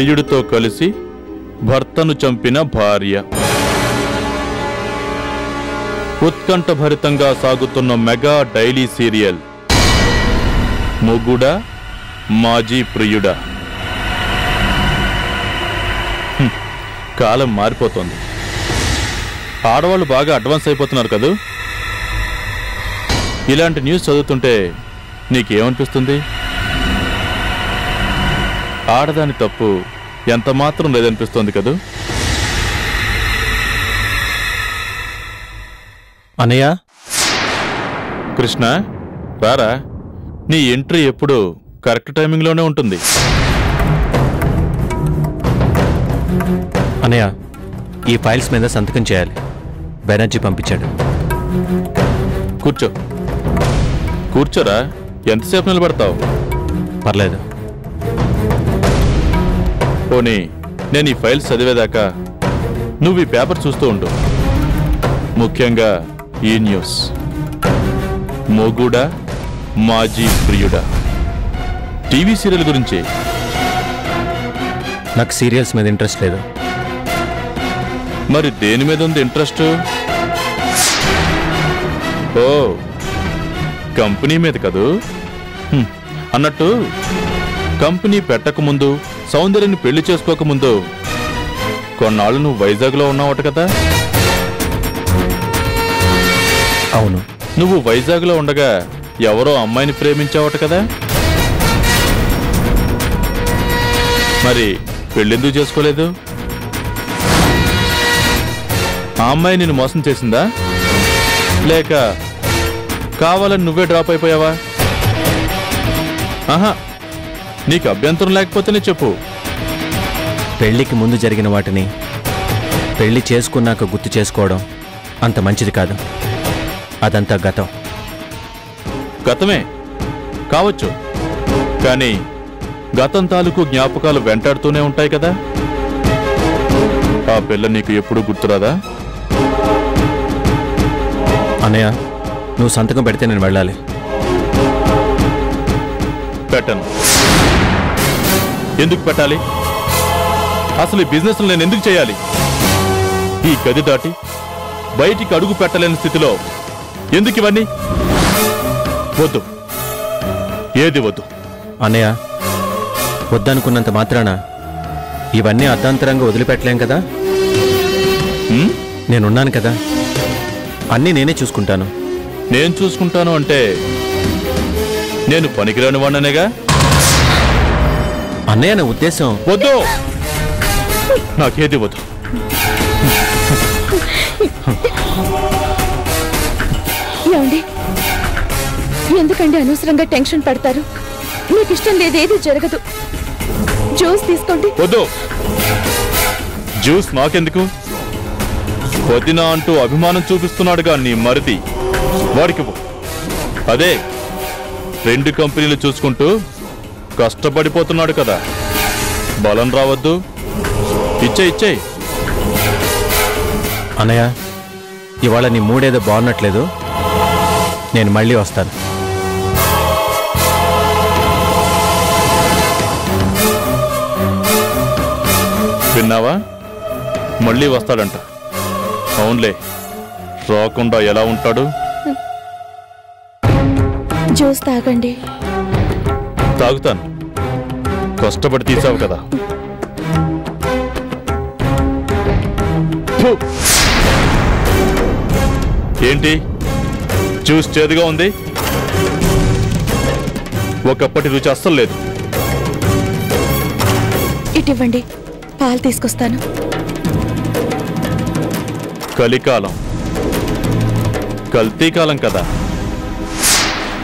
ప్రియుడితో కలిసి భర్తను చంపిన భార్య. ఉత్కంఠభరితంగా సాగుతున్న మెగా డైలీ సీరియల్ మొగుడా మాజీ ప్రియుడా. కాలం మారిపోతోంది. ఆడవాళ్ళు బాగా అడ్వాన్స్ అయిపోతున్నారు కదూ. ఇలాంటి న్యూస్ చదువుతుంటే నీకేమనిపిస్తుంది? ఆడదాని తప్పు ఎంత మాత్రం లేదనిపిస్తోంది కదూ. అన్నయ్య. కృష్ణ రారా, నీ ఎంట్రీ ఎప్పుడు కరెక్ట్ టైమింగ్లోనే ఉంటుంది. అన్నయ్య, ఈ ఫైల్స్ మీద సంతకం చేయాలి. బెనర్జీ పంపించాడు. కూర్చో. కూర్చోరా, ఎంతసేపు నిలబడతావు? పర్లేదు. పోనీ నేను ఈ ఫైల్స్ చదివేదాకా నువ్వు ఈ పేపర్ చూస్తూ ఉండు. ముఖ్యంగా ఈ న్యూస్, మొగుడా మాజీ ప్రియుడా టీవీ సీరియల్ గురించి. నాకు సీరియల్స్ మీద ఇంట్రెస్ట్ లేదు. మరి దేని మీద ఉంది ఇంట్రెస్ట్? ఓ, కంపెనీ మీద కదూ. అన్నట్టు కంపెనీ పెట్టకముందు, సౌందర్యని పెళ్లి చేసుకోకముందు కొన్నాళ్ళు నువ్వు వైజాగ్లో ఉన్నావట కదా. అవును. నువ్వు వైజాగ్లో ఉండగా ఎవరో అమ్మాయిని ప్రేమించావట కదా. మరి పెళ్ళెందుకు చేసుకోలేదు? ఆ అమ్మాయి నిన్ను మోసం చేసిందా, లేక కావాలని నువ్వే డ్రాప్ అయిపోయావా? ఆహా, నీకు అభ్యంతరం లేకపోతేనే చెప్పు. పెళ్లికి ముందు జరిగిన వాటిని పెళ్లి చేసుకున్నాక గుర్తు చేసుకోవడం అంత మంచిది కాదు. అదంతా గతం. గతమే కావచ్చు, కానీ గతం తాలూకు జ్ఞాపకాలు వెంటాడుతూనే ఉంటాయి కదా. ఆ పిల్ల నీకు ఎప్పుడు గుర్తురాదా? అన్నయ్య, నువ్వు సంతకం పెడితే నేను వెళ్ళాలి. పెట్టను. ఎందుకు పెట్టాలి? అసలు ఈ బిజినెస్ నేను ఎందుకు చేయాలి? ఈ గది దాటి బయటికి అడుగు పెట్టలేని స్థితిలో ఎందుకు ఇవన్నీ? వద్దు, ఏది వద్దు. అన్నయ్య, వద్దనుకున్నంత మాత్రాన ఇవన్నీ అర్ధాంతరంగా వదిలిపెట్టలేం కదా. నేనున్నాను కదా, అన్నీ నేనే చూసుకుంటాను. నేను చూసుకుంటాను అంటే నేను పనికిరాని వాడినేగా. అన్నయ్య, నా ఉద్దేశం. వద్దు, నాకేది వద్దు. ఏమండి, ఎందుకండి అనవసరంగా టెన్షన్ పడతారు? మీకు ఇష్టం లేదేది జరగదు. జ్యూస్ తీసుకోండి. వద్దు, జ్యూస్ నాకెందుకు? వదినా అంటూ అభిమానం చూపిస్తున్నాడుగా నీ మరిది, వాడికి. అదే 2 కంపెనీలు చూసుకుంటూ కష్టపడిపోతున్నాడు కదా. బలం రావద్దు. ఇచ్చే. అన్నయ్య, ఇవాళ నీ మూడేదో బాగున్నట్లేదు. నేను మళ్ళీ వస్తాను. విన్నావా? మళ్ళీ వస్తాడంట. అవునులే, రాకుండా ఎలా ఉంటాడు? జ్యూస్ తాగండి. తాగుతాను, కష్టపడి తీసావు కదా. ఏంటి జ్యూస్ చేదుగా ఉంది? ఒకప్పటి రుచి అస్సలు లేదు. ఇటివ్వండి, పాలు తీసుకొస్తాను. కలికాలం, కల్తీ కాలం కదా.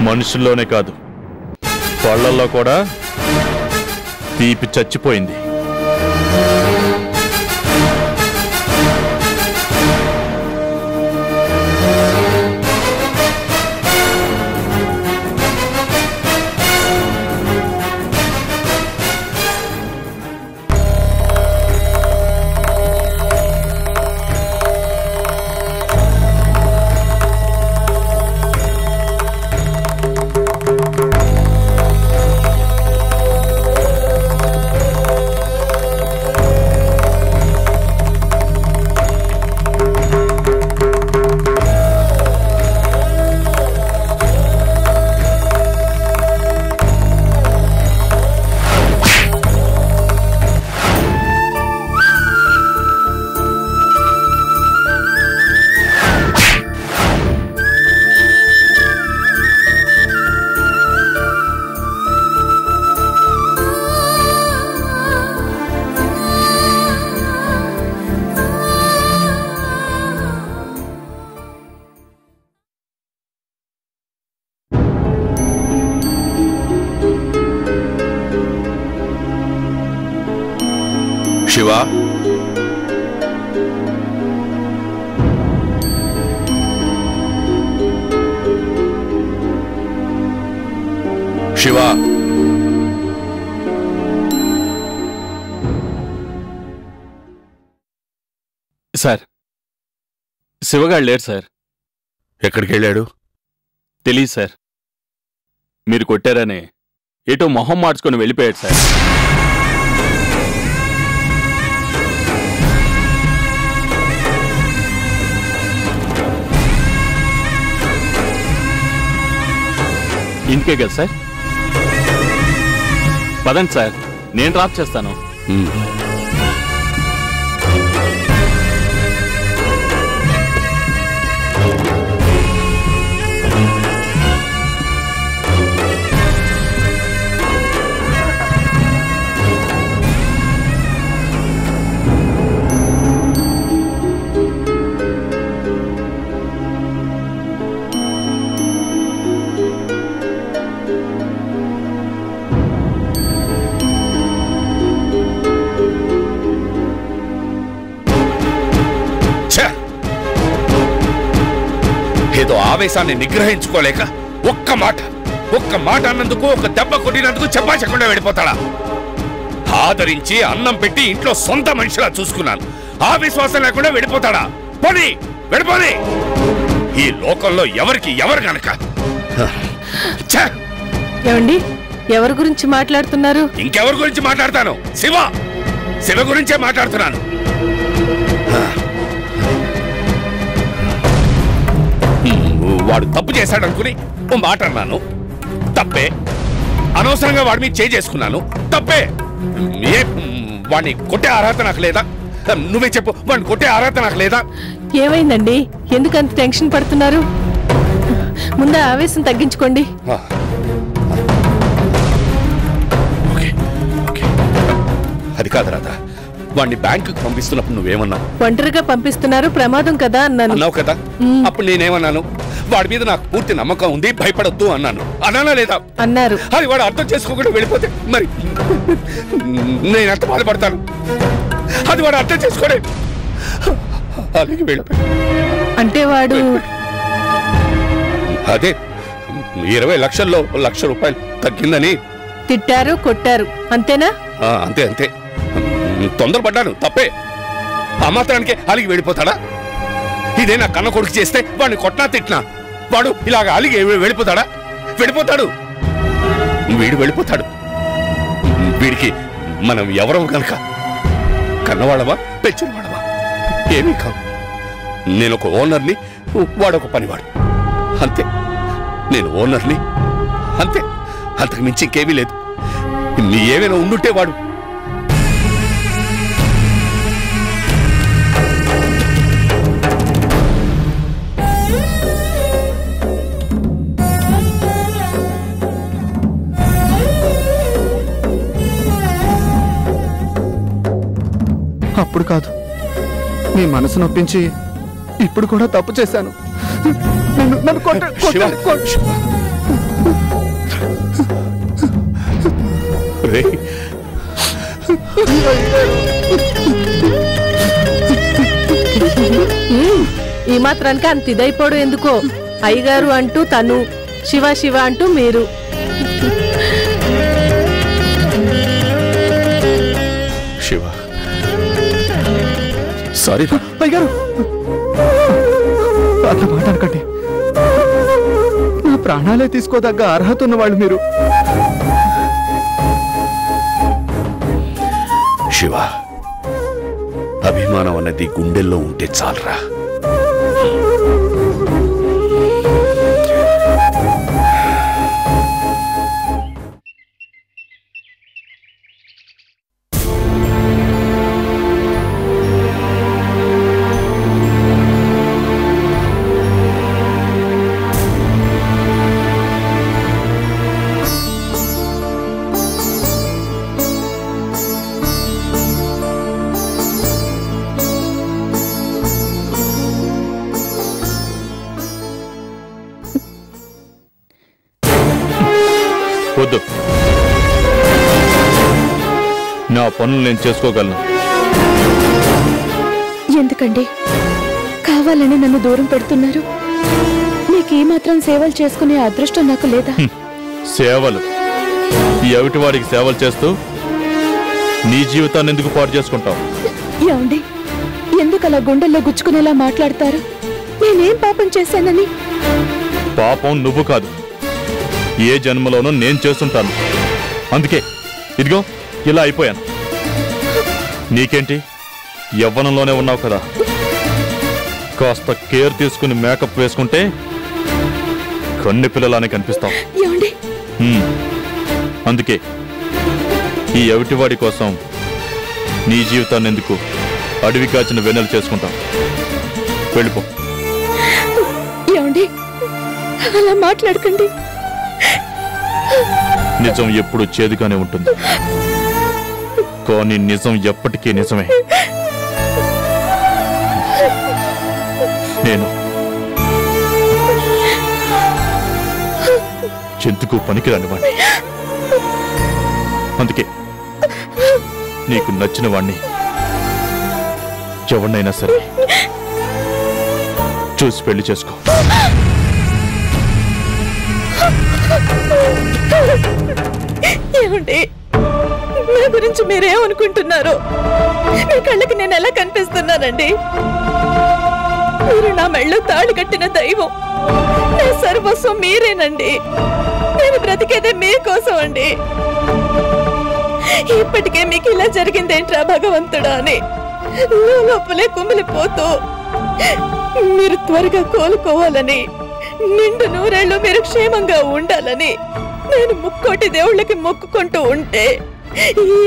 మనుషుల్లోనే కాదు, పళ్ళల్లో కూడా తీపి చచ్చిపోయింది. శివ, శివ, సార్, శివగాడు లేడు సార్. ఎక్కడికి వెళ్ళాడు? తెలీదు సార్. మీరు కొట్టారని ఏటో మొహం మార్చుకొని వెళ్ళిపోయాడు సార్. ఇంటికే కదా సార్? పదండి సార్, నేను డ్రాప్ చేస్తాను. ఏదో ఆవేశాన్ని నిగ్రహించుకోలేక ఒక్క మాట అన్నందుకు, ఒక దెబ్బ కొట్టినందుకు చెప్పకుండా వెళ్ళిపోతాడా? ఆదరించి అన్నం పెట్టి ఇంట్లో సొంత మనిషిలా చూసుకున్నాను, ఆ విశ్వాసం లేకుండా వెళ్ళిపోతాడా? వెళ్ళిపోని. ఈ లోకంలో ఎవరికి ఎవరు గనక. ఏమండి, ఎవరి గురించి మాట్లాడుతున్నారు? ఇంకెవరి గురించి మాట్లాడతాను? శివ గురించే మాట్లాడుతున్నాను. వాడు తప్పు చేశాడనుకుని ఓ మాట అన్నాను, తప్పే. అనవసరంగా వాడి మీద చేసుకున్నాను, తప్పే. వాడిని కొట్టే అర్హత నాకు లేదా? నువ్వే చెప్పు, వాడిని కొట్టే అర్హత నాకు లేదా? ఏమైందండి, ఎందుకంత టెన్షన్ పడుతున్నారు? ముందు ఆవేశం తగ్గించుకోండి. అది కాదు రాధా, వాడిని బ్యాంకుకి పంపిస్తున్నప్పుడు నువ్వేమన్నావు? ఒంటరిగా పంపిస్తున్నారు, ప్రమాదం కదా అన్నావు కదా. అప్పుడు నేనేమన్నాను? వాడి మీద నాకు పూర్తి నమ్మకం ఉంది, భయపడొద్దు అన్నాను. అన్నానా లేదా? అన్నారు. అది వాడు అర్థం చేసుకోకుండా వెళ్ళిపోతే మరి నేను ఎంత బాధపడతాను? అది వాడు అర్థం చేసుకోడే, అలాగే వెళ్ళిపోయి. అంటే వాడు అదే 20 లక్షల్లో ₹1,00,000 తగ్గిందని తిట్టారు, కొట్టారు, అంతేనా? అంతే. తొందరపడ్డాను, తప్పే. ఆ మాత్రానికే అలిగి వెళ్ళిపోతాడా? ఇదే నా కన్న కొడుకు చేస్తే వాడిని కొట్టినా తిట్టినా వాడు ఇలాగ అలిగి వెళ్ళిపోతాడా? వెళ్ళిపోతాడు. వీడు వెళ్ళిపోతాడు. వీడికి మనం ఎవరం కనుక కన్నవాడవా, పెంచినవాడవా? ఏమీ కాదు. నేనొక ఓనర్ని, వాడొక పనివాడు, అంతే. నేను ఓనర్ని, అంతే. అంతకు మించి ఇంకేమీ లేదు. ఏమైనా ఉండుంటే వాడు అప్పుడు కాదు, మీ మనసు నొప్పించి ఇప్పుడు కూడా తప్పు చేశాను. నన్ను ఈ మాత్రానికి అంత ఇదైపోవడం ఎందుకో? అయ్యగారు అంటూ తను, శివ అంటూ మీరు. శివ, సారీ. అయ్యగారు, అట్లా మాట్లాడకండి. నా ప్రాణాలే తీసుకోదగ్గ అర్హత ఉన్నవాళ్ళు మీరు. శివ, అభిమానం అన్నది గుండెల్లో ఉంటే చాలరా. వద్దు, నా పనులు నేను చేసుకోగలను. ఎందుకండి కావాలని నన్ను దూరం పెడుతున్నారు? మీకు ఈ మాత్రం సేవలు చేసుకునే అదృష్టం నాకు లేదా? సేవలు ఈ ఎవిటివాడికి సేవలు చేస్తూ నీ జీవితాన్ని ఎందుకు పాడు చేసుకుంటావు? ఏమండి, ఎందుకు అలా గుండెల్లో గుచ్చుకునేలా మాట్లాడతారు? నేనేం పాపం చేశానని? పాపం నువ్వు కాదు, ఏ జన్మలోనూ నేను చేస్తుంటాను. అందుకే ఇదిగో ఇలా అయిపోయాను. నీకేంటి, యవ్వనంలోనే ఉన్నావు కదా, కాస్త కేర్ తీసుకుని మేకప్ వేసుకుంటే కన్నె పిల్లలానే కనిపిస్తావు. ఏమండి, అందుకే ఈ ఎవిటివాడి కోసం నీ జీవితాన్ని ఎందుకు అడవి కాచిన వెన్నెలు చేసుకుంటావు? వెళ్ళిపో. ఏమండి, అలా మాట్లాడకండి. నిజం ఎప్పుడు చేదుగానే ఉంటుంది, కానీ నిజం ఎప్పటికీ నిజమే. నేను చెందుకు పనికిరాని వాణ్ణి. అందుకే నీకు నచ్చిన వాణ్ణి ఎవరినైనా సరే చూసి పెళ్లి చేసుకో. ఏమండి, నా గురించి మీరేమనుకుంటున్నారు? మీ కళ్ళకి నేను ఎలా కనిపిస్తున్నానండి? మీరు నా మెళ్ళో తాళి కట్టిన దైవం, నా సర్వస్వం మీరేనండి. నేను బ్రతికేదే మీకోసం అండి. ఇప్పటికే మీకు ఇలా జరిగిందేంట్రా భగవంతుడా అని లోపలే కుమిలిపోతూ మీరు త్వరగా కోలుకోవాలని, నిండు నూరేళ్లు మీరు క్షేమంగా ఉండాలని నేను ముక్కోటి దేవుళ్ళకి మొక్కుకుంటూ ఉంటే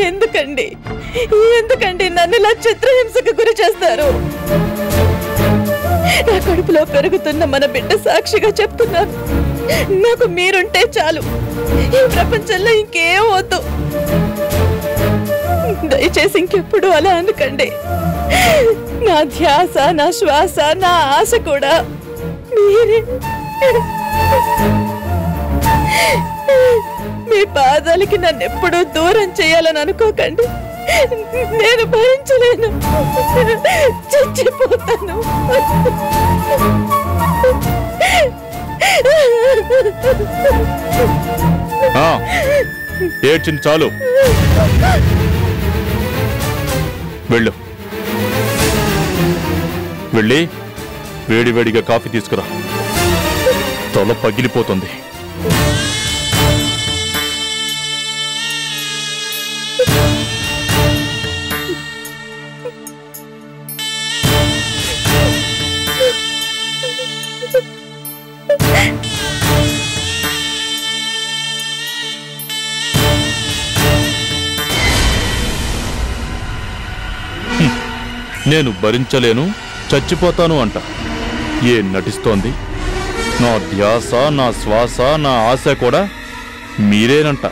ఎందుకండి నన్ను ఇలా చిత్రహింసకు గురి చేస్తారు? నా కడుపులో పెరుగుతున్న మన బిడ్డ సాక్షిగా చెప్తున్నాను, నాకు మీరుంటే చాలు, ఈ ప్రపంచంలో ఇంకేం వద్దు. దయచేసి ఇంకెప్పుడు అలా అనకండి. నా ధ్యాస, నా శ్వాస, నా ఆశ కూడా మీరే. మీ పాదాలకి నన్ను ఎప్పుడూ దూరం చేయాలని అనుకోకండి. నేను భరించలేను, చచ్చిపోతాను. ఏడ్చింది చాలు, వెళ్ళు. వెళ్ళి వేడివేడిగా కాఫీ తీసుకురా, తల పగిలిపోతుంది. నేను భరించలేను, చచ్చిపోతాను అంట. ఏం నటిస్తోంది? నా ధ్యాస, నా శ్వాస, నా ఆశ కూడా మీరేనంట.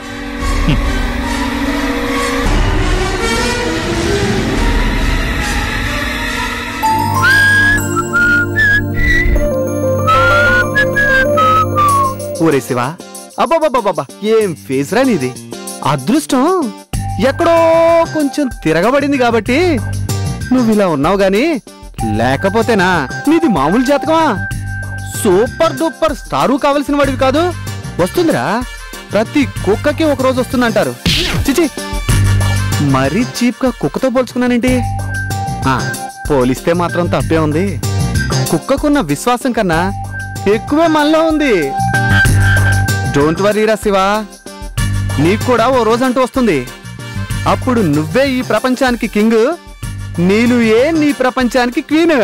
ఊరే శివా, అబ్బాబాబాబా, ఏం ఫేస్ రా నీది! అదృష్టం ఎక్కడో కొంచెం తిరగబడింది కాబట్టి నువ్వు ఇలా ఉన్నావు గాని, లేకపోతేనా నీది మామూలు జాతకమా? సూపర్ డూపర్ స్టారు కావలసిన వాడివి కాదు. వస్తుందిరా, ప్రతి కుక్కకి ఒక రోజు వస్తుందంటారు. చిచి, మరీ చీప్ గా కుక్కతో పోల్చుకున్నానేంటి? పోలిస్తే మాత్రం తప్పే ఉంది. కుక్కకున్న విశ్వాసం కన్నా ఎక్కువే మనలో ఉంది. డోంట్ వరీరా శివా, నీకు కూడా ఓ రోజంటూ వస్తుంది. అప్పుడు నువ్వే ఈ ప్రపంచానికి కింగ్, నీలుయే నీ ప్రపంచానికి క్వీన్.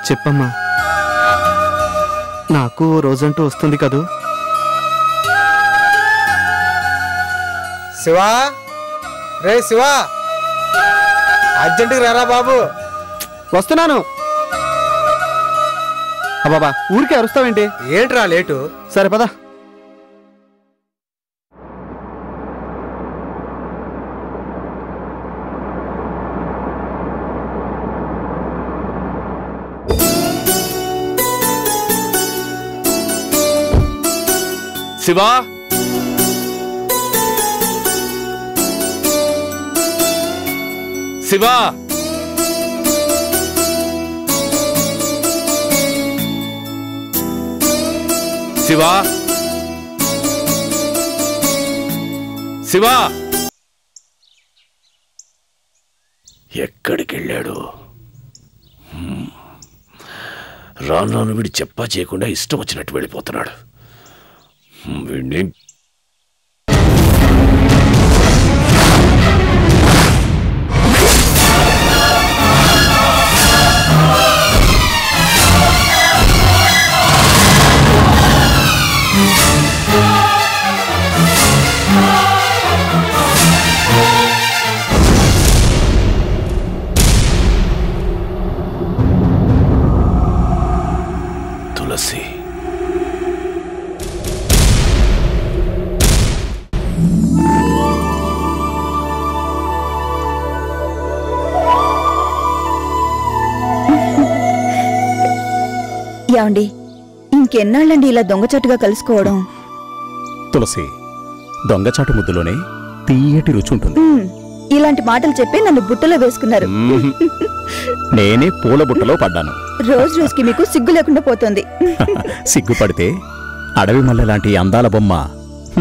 చెప్పమ్మా, నా నాకు రోజంటూ వస్తుంది కదూ. శివా, రే శివా, అర్జెంటుగా రారా బాబు. వస్తున్నాను. అబ్బాబా ఊరికే అరుస్తావేంటి? ఏంట్రా లేటు? సరే పద. శివా, శివా, శివా, శివా, ఎక్కడికి వెళ్ళాడు? రాను వీడు చెప్పా చేయకుండా ఇష్టం వచ్చినట్టు వెళ్ళిపోతున్నాడు. వీడిని తులసి యాండి, ఇంకెన్నాళ్ళండి ఇలా దొంగచాటుగా కలుసుకోవడం? తులసి, దొంగచాటు ముద్దులోనే తీయటి రుచి ఉంటుంది. ఇలాంటి మాటలు చెప్పి నన్ను బుట్టలో వేసుకున్నారు. నేనే పూల బుట్టలో పడ్డాను. రోజు రోజుకి మీకు సిగ్గు లేకుండా పోతుంది. సిగ్గుపడితే అడవి మల్లె లాంటి అందాల బొమ్మ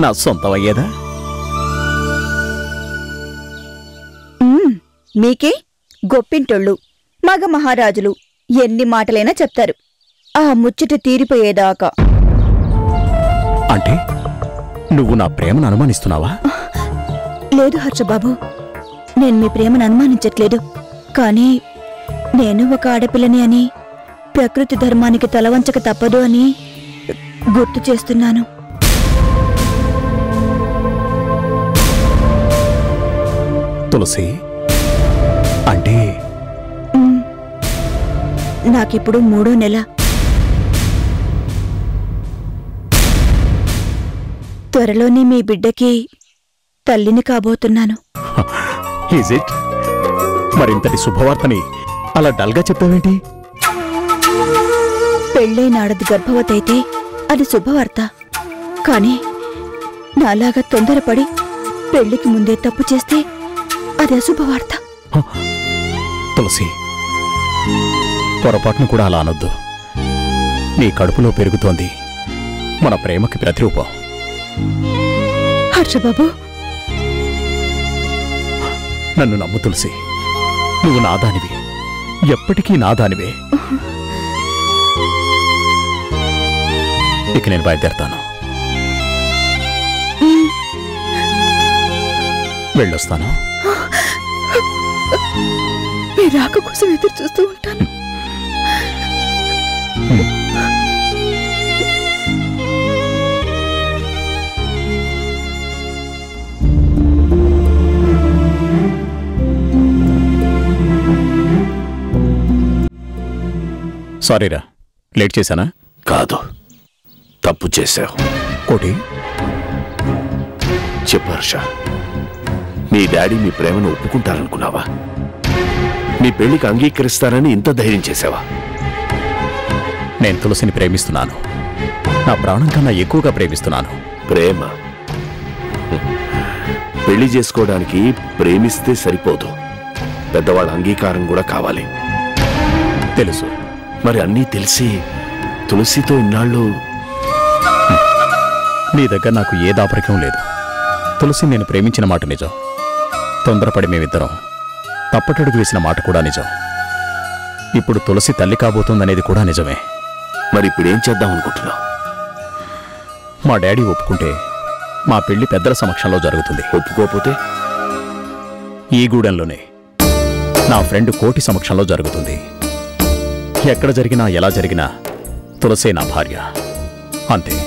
నా సొంతం అయ్యేదా? మీకే గొప్పింటోళ్ళు, మగ మహారాజులు ఎన్ని మాటలైనా చెప్తారు, ఆ ముచ్చట తీరిపోయేదాకా. అంటే నువ్వు నా ప్రేమను అనుమానిస్తున్నావా? లేదు హర్షబాబు, నేను మీ ప్రేమను అనుమానించట్లేదు. కానీ నేను ఒక ఆడపిల్లని అని, ప్రకృతి ధర్మానికి తలవంచక తప్పదు అని గుర్తు చేస్తున్నాను. తులసి, అంటే నాకిప్పుడు 3వ నెల. త్వరలోనే మీ బిడ్డకి తల్లిని కాబోతున్నాను. Is it? మరింతటి శుభవార్తని అలా డల్గా చెప్తావేంటి? పెళ్ళైన ఆడది గర్భవతి అయితే అది శుభవార్త. కానీ నాలాగా తొందరపడి పెళ్లికి ముందే తప్పు చేస్తే అది అశుభవార్త. తులసి, పొరపాటును కూడా అలా అనొద్దు. నీ కడుపులో పెరుగుతోంది మన ప్రేమకి ప్రతిరూపం. హర్షబాబు, నన్ను నమ్ము తులసి, నువ్వు నాదానివి, ఎప్పటికీ నాదానివే. ఇక నేను బయలుదేరతాను. వెళ్ళొస్తాను. మీ రాక కోసం ఎదురు చూస్తూ ఉంటాను. సారీరా, లేట్ చేశానా? కాదు, తప్పు చేశావు. కోటి, చెప్పు హర్ష, మీ డాడీ మీ ప్రేమను ఒప్పుకుంటారనుకున్నావా? మీ పెళ్లికి అంగీకరిస్తారని ఇంత ధైర్యం చేసావా? నేను తులసిని ప్రేమిస్తున్నాను. నా ప్రాణం కన్నా ఎక్కువగా ప్రేమిస్తున్నాను. ప్రేమ పెళ్లి చేసుకోవడానికి ప్రేమిస్తే సరిపోదు, పెద్దవాళ్ళ అంగీకారం కూడా కావాలి. తెలుసు. మరి అన్నీ తెలిసి తులసితో ఇన్నాళ్ళు నీ దగ్గర నాకు ఏ దాపరికం లేదు. తులసి నేను ప్రేమించిన మాట నిజం. తొందరపడి మేమిద్దరం తప్పటడుగు వేసిన మాట కూడా నిజం. ఇప్పుడు తులసి తల్లి కాబోతుందనేది కూడా నిజమే. మరి ఇప్పుడేం చేద్దాం అనుకుంటున్నావు? మా డాడీ ఒప్పుకుంటే మా పెళ్లి పెద్దల సమక్షంలో జరుగుతుంది. ఒప్పుకోకపోతే ఈ గూడెంలోనే నా ఫ్రెండ్ కోటి సమక్షంలో జరుగుతుంది. ఎక్కడ జరిగినా ఎలా జరిగినా తులసే నా భార్య. అంతే.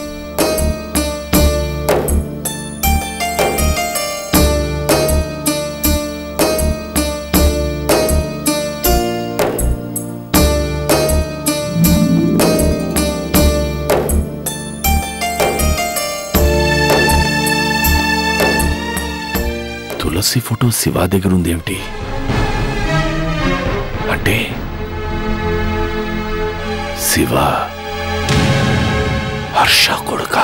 తులసి ఫోటో శివ దగ్గర ఉందేమిటి? అంటే శివ హర్ష కొడుక.